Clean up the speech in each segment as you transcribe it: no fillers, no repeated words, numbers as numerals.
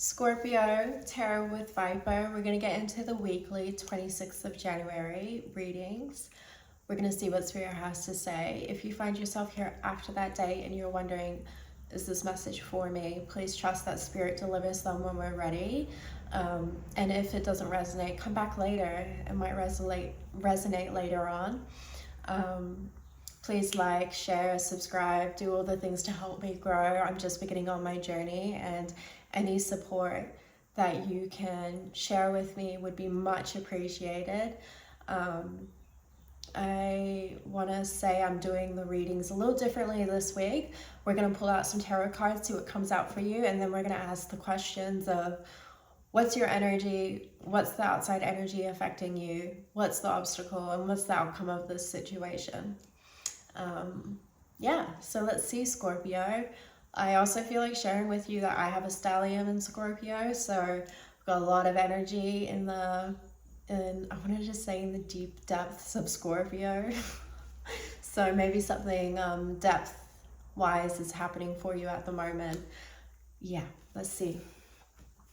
Scorpio, Tarot with Viper. We're going to get into the weekly 26th of January readings. We're going to see what Spirit has to say. If you find yourself here after that date and you're wondering, is this message for me? Please trust that Spirit delivers them when we're ready. And if it doesn't resonate, come back later. It might resonate later on. Please like, share, subscribe, do all the things to help me grow. I'm just beginning on my journey, and any support that you can share with me would be much appreciated. I want to say I'm doing the readings a little differently this week. We're going to pull out some tarot cards, see what comes out for you, and then we're going to ask the questions of what's your energy, what's the outside energy affecting you, what's the obstacle, and what's the outcome of this situation. Yeah, so let's see, Scorpio. I also feel like sharing with you that I have a stellium in Scorpio, so I've got a lot of energy in I wanted to say in the deep depths of Scorpio. So maybe something depth-wise is happening for you at the moment. Yeah, let's see.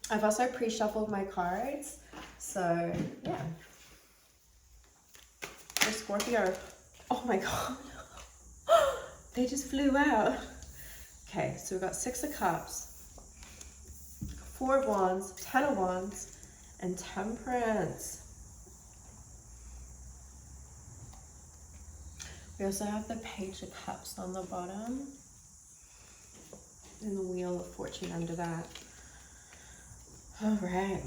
I've also pre-shuffled my cards, so yeah. For Scorpio, oh my god. They just flew out. Okay, so we've got 6 of Cups, 4 of Wands, 10 of Wands, and Temperance. We also have the Page of Cups on the bottom, and the Wheel of Fortune under that. All right.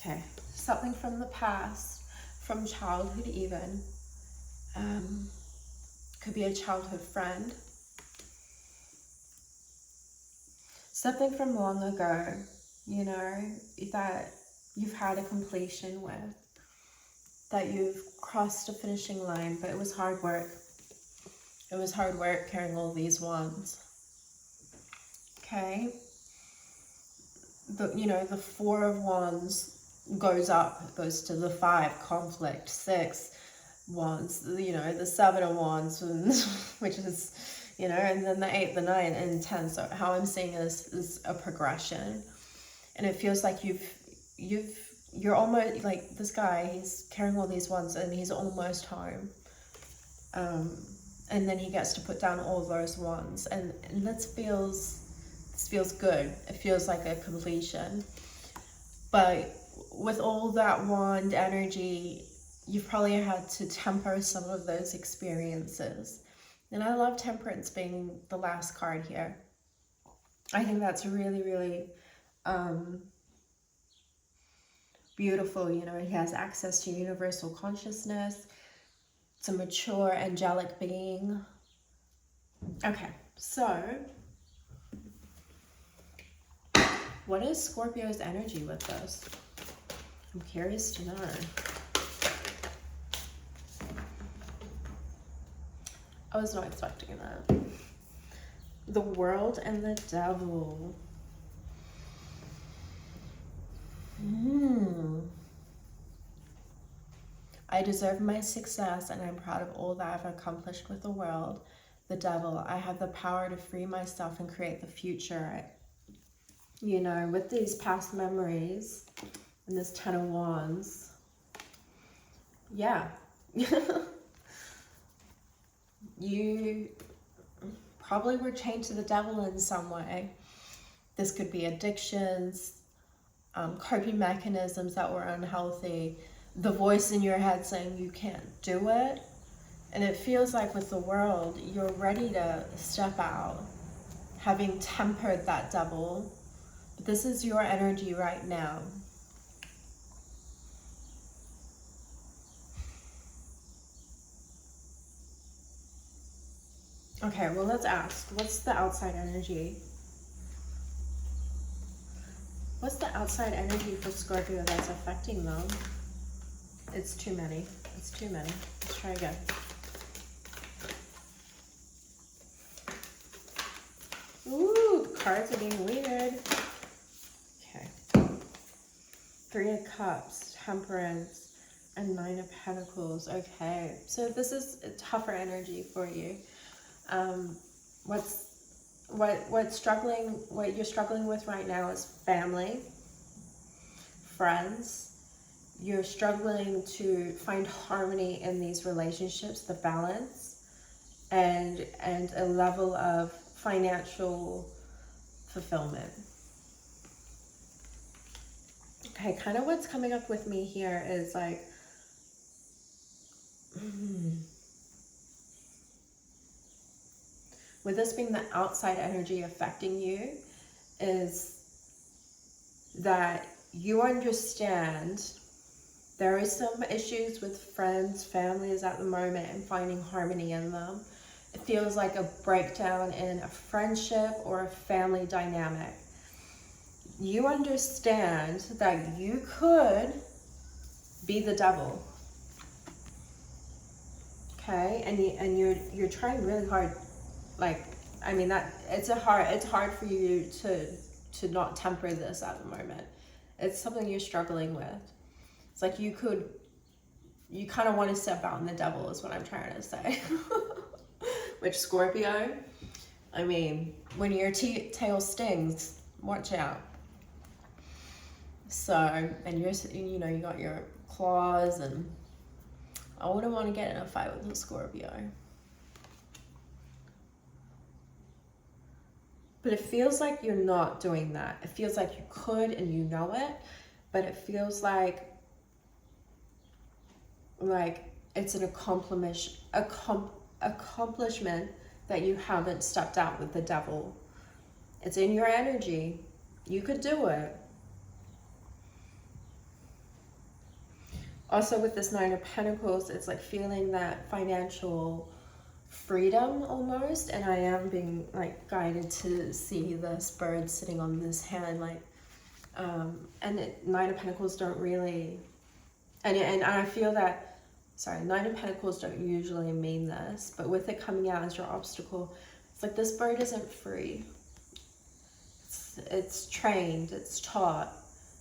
Okay, something from the past, from childhood even. Could be a childhood friend. Something from long ago, you know, that you've had a completion with, that you've crossed a finishing line, but it was hard work. It was hard work carrying all these wands. Okay. The 4 of Wands goes up, goes to the 5, conflict, 6 Wands, the 7 of Wands, which is, and then the 8, the 9, and 10. So how I'm seeing this is a progression, and it feels like you're almost like this guy. He's carrying all these wands, and he's almost home. And then he gets to put down all those wands, and this feels good. It feels like a completion, but with all that wand energy, you've probably had to temper some of those experiences. And I love Temperance being the last card here. I think that's really, really beautiful. He has access to universal consciousness. It's a mature, angelic being. Okay, so what is Scorpio's energy with this? I'm curious to know. I was not expecting that. The World and the Devil. I deserve my success, and I'm proud of all that I've accomplished with the world. The Devil. I have the power to free myself and create the future. With these past memories and this 10 of Wands. Yeah. You probably were chained to the devil in some way. This could be addictions, coping mechanisms that were unhealthy, the voice in your head saying you can't do it. And it feels like with the world, you're ready to step out, having tempered that devil. But this is your energy right now. Okay, well, let's ask, what's the outside energy? What's the outside energy for Scorpio that's affecting them? It's too many. It's too many. Let's try again. Ooh, the cards are being weird. Okay. 3 of Cups, Temperance, and 9 of Pentacles. Okay, so this is a tougher energy for you. what you're struggling with right now is family, friends. You're struggling to find harmony in these relationships, the balance, and a level of financial fulfillment. Okay, kind of what's coming up with me here is like, with this being the outside energy affecting you, is that you understand there is some issues with friends, families at the moment, and finding harmony in them. It feels like a breakdown in a friendship or a family dynamic. You understand that you could be the devil, okay? And you're trying really hard. Like, I mean, that it's hard for you to not temper this at the moment. It's something you're struggling with. It's like you kind of want to step out in the devil is what I'm trying to say. Which, Scorpio, I mean, when your tail stings, watch out. So, and you got your claws, and I wouldn't want to get in a fight with a Scorpio. But it feels like you're not doing that. It feels like you could and you know it, but it feels like it's an accomplishment that you haven't stepped out with the devil. It's in your energy. You could do it. Also with this Nine of Pentacles, it's like feeling that financial freedom almost, and I am being like guided to see this bird sitting on this hand, like Nine of Pentacles don't really, and I feel that, sorry, Nine of Pentacles don't usually mean this, but with it coming out as your obstacle, it's like this bird isn't free. It's trained, it's taught.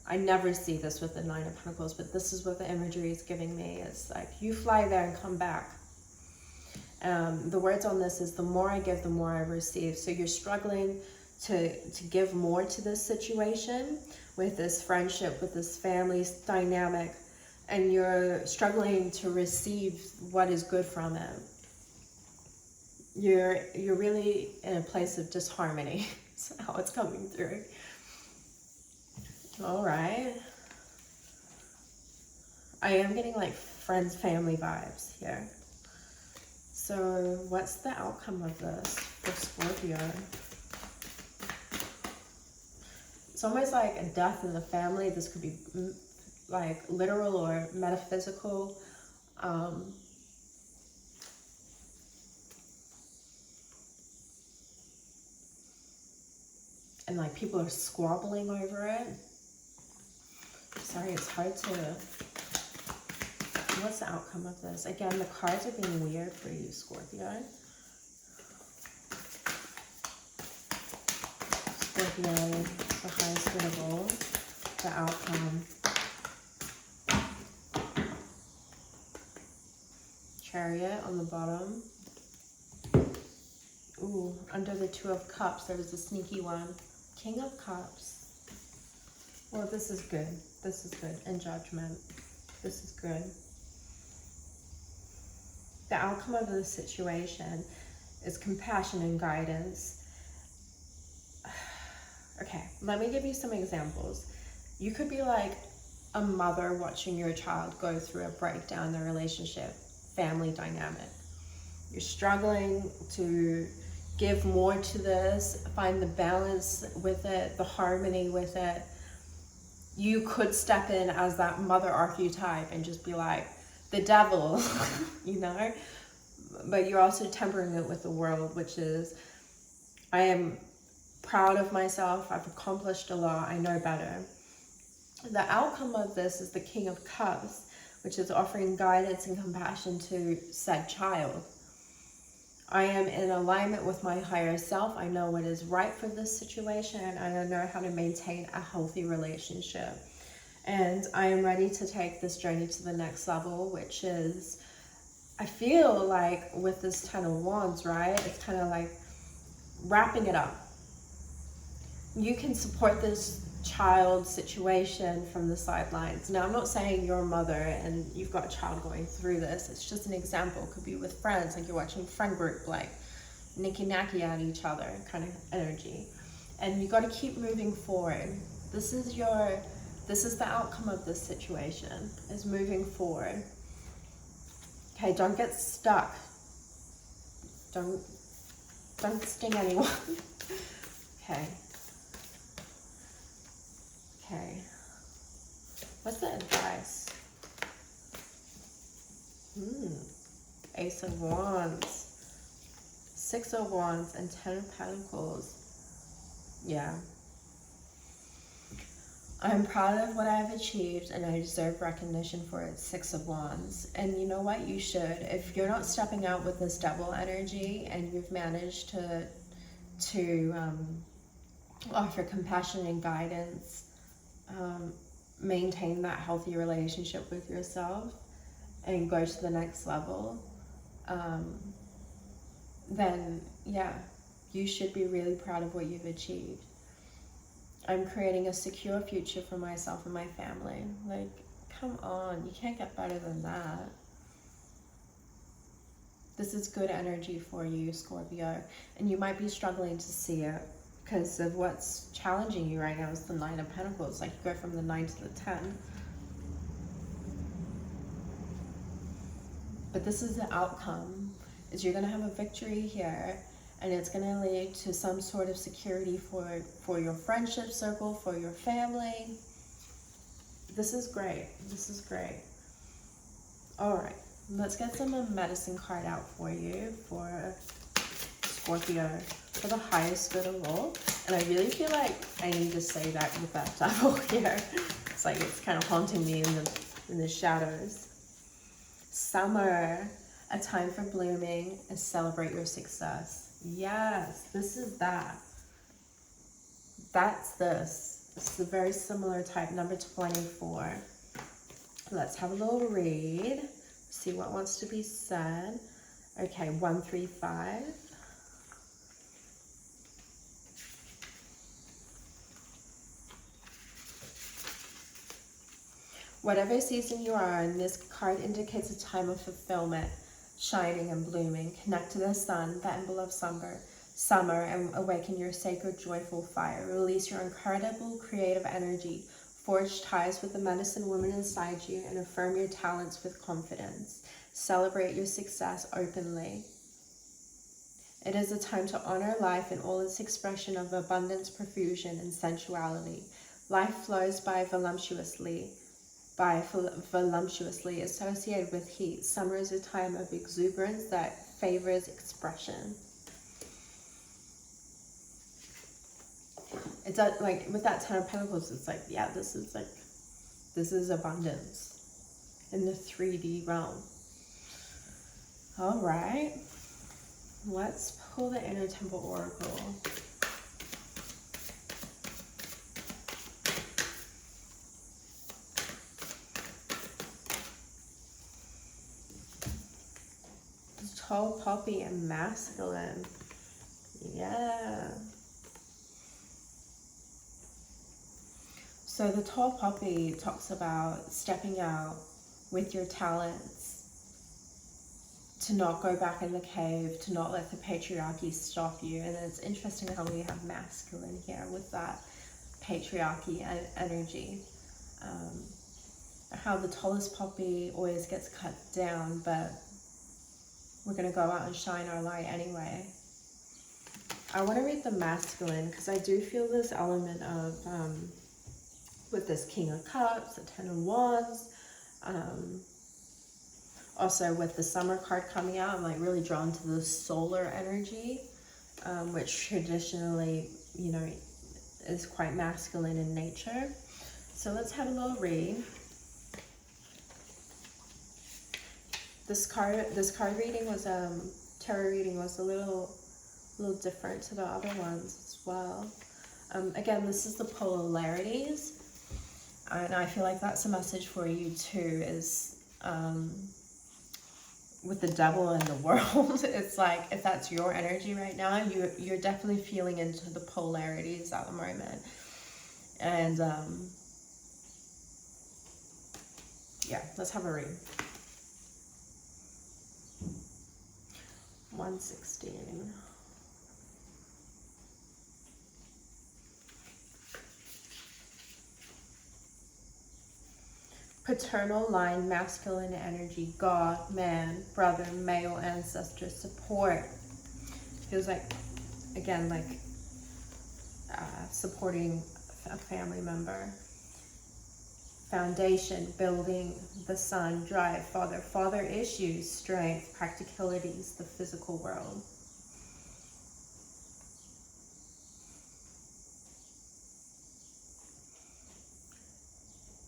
I never see this with the Nine of Pentacles, but this is what the imagery is giving me. It's like, you fly there and come back. The words on this is, the more I give, the more I receive. So you're struggling to give more to this situation, with this friendship, with this family dynamic, and you're struggling to receive what is good from it. You're really in a place of disharmony. That's how it's coming through. All right. I am getting like friends, family vibes here. So what's the outcome of this for Scorpio? It's almost like a death in the family. This could be like literal or metaphysical. And like people are squabbling over it. Sorry, it's hard to... What's the outcome of this? Again, the cards are being weird for you, Scorpio. Scorpio, the highest good of all. The outcome. Chariot on the bottom. Ooh, under the Two of Cups, there was a sneaky one. King of Cups. Well, this is good. This is good. And Judgment. This is good. The outcome of the situation is compassion and guidance. Okay, let me give you some examples. You could be like a mother watching your child go through a breakdown in the relationship, family dynamic. You're struggling to give more to this, find the balance with it, the harmony with it. You could step in as that mother archetype and just be like, the devil, you know? But you're also tempering it with the world, which is, I am proud of myself, I've accomplished a lot, I know better. The outcome of this is the King of Cups, which is offering guidance and compassion to said child. I am in alignment with my higher self. I know what is right for this situation, and I know how to maintain a healthy relationship. And I am ready to take this journey to the next level, which is, I feel like with this Ten of Wands, right? It's kind of like wrapping it up. you can support this child situation from the sidelines. Now, I'm not saying you're a mother and you've got a child going through this. It's just an example. It could be with friends, like you're watching friend group, like nicky-nacky at each other kind of energy. And you got to keep moving forward. This is the outcome of this situation, is moving forward. Okay, don't get stuck. Don't sting anyone. Okay. Okay. What's the advice? Ace of Wands, Six of Wands, and Ten of Pentacles. Yeah. I'm proud of what I've achieved and I deserve recognition for it. Six of Wands. And you know what? You should. If you're not stepping out with this double energy and you've managed to offer compassion and guidance, maintain that healthy relationship with yourself and go to the next level, then yeah, you should be really proud of what you've achieved. I'm creating a secure future for myself and my family. Like, come on, you can't get better than that. This is good energy for you, Scorpio, and you might be struggling to see it because of what's challenging you right now is the Nine of Pentacles. Like, you go from the 9 to the 10. But this is the outcome, is you're going to have a victory here, and it's going to lead to some sort of security for your friendship circle, for your family. This is great. This is great. All right, let's get some medicine card out for you, for Scorpio, for the highest good of all. And I really feel like I need to say that with that devil here. It's like it's kind of haunting me in the shadows. Summer, a time for blooming, and celebrate your success. Yes, this is that. That's this. This is a very similar type, number 24. Let's have a little read. See what wants to be said. Okay, 135. Whatever season you are in, this card indicates a time of fulfillment, shining and blooming. Connect to the sun, the emblem of summer, and awaken your sacred, joyful fire. Release your incredible creative energy. Forge ties with the medicine woman inside you and affirm your talents with confidence. Celebrate your success openly. It is a time to honor life in all its expression of abundance, profusion, and sensuality. Life flows by voluptuously associated with heat. Summer is a time of exuberance that favors expression. It's like with that Ten of Pentacles, it's like, yeah, this is abundance in the 3D realm. All right, let's pull the Inner Temple Oracle. Tall poppy and masculine. Yeah. So the tall poppy talks about stepping out with your talents, to not go back in the cave, to not let the patriarchy stop you. And it's interesting how we have masculine here with that patriarchy energy. How the tallest poppy always gets cut down, but we're going to go out and shine our light anyway. I want to read the masculine because I do feel this element of, with this King of Cups, the Ten of Wands, also with the Summer card coming out, I'm like really drawn to the solar energy, which traditionally, you know, is quite masculine in nature. So let's have a little read. This card reading was tarot reading was a little different to the other ones as well. Again, this is the polarities, and I feel like that's a message for you too. Is with the devil in the world. It's like, if that's your energy right now, you're definitely feeling into the polarities at the moment. And yeah, let's have a read. 116. Paternal line, masculine energy, God, man, brother, male ancestor, support. Feels like, again, like supporting a family member. Foundation, building, the sun, drive, father issues, strength, practicalities, the physical world.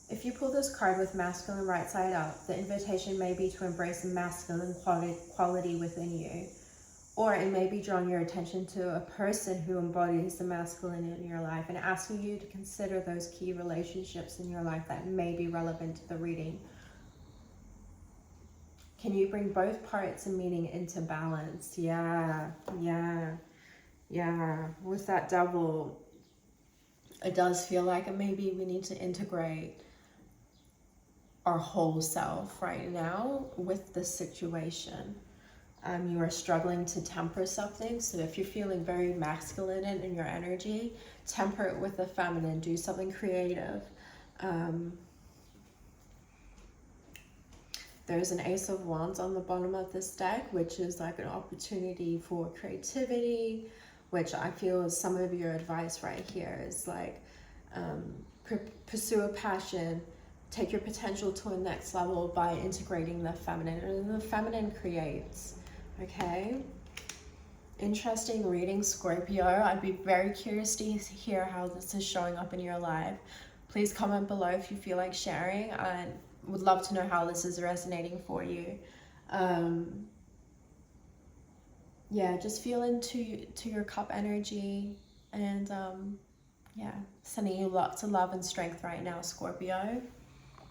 If you pull this card with masculine right side up, the invitation may be to embrace the masculine quality within you. Or it may be drawing your attention to a person who embodies the masculine in your life and asking you to consider those key relationships in your life that may be relevant to the reading. Can you bring both parts and meaning into balance? Yeah. With that devil, it does feel like maybe we need to integrate our whole self right now with the situation. You are struggling to temper something, so if you're feeling very masculine in your energy, temper it with the feminine. Do something creative. There's an Ace of Wands on the bottom of this deck, which is like an opportunity for creativity, which I feel is some of your advice right here is like pursue a passion, take your potential to a next level by integrating the feminine, and the feminine creates. Okay, interesting reading, Scorpio. I'd be very curious to hear how this is showing up in your life. Please comment below if you feel like sharing. I would love to know how this is resonating for you. Yeah, just feel into your cup energy, and yeah, sending you lots of love and strength right now, Scorpio.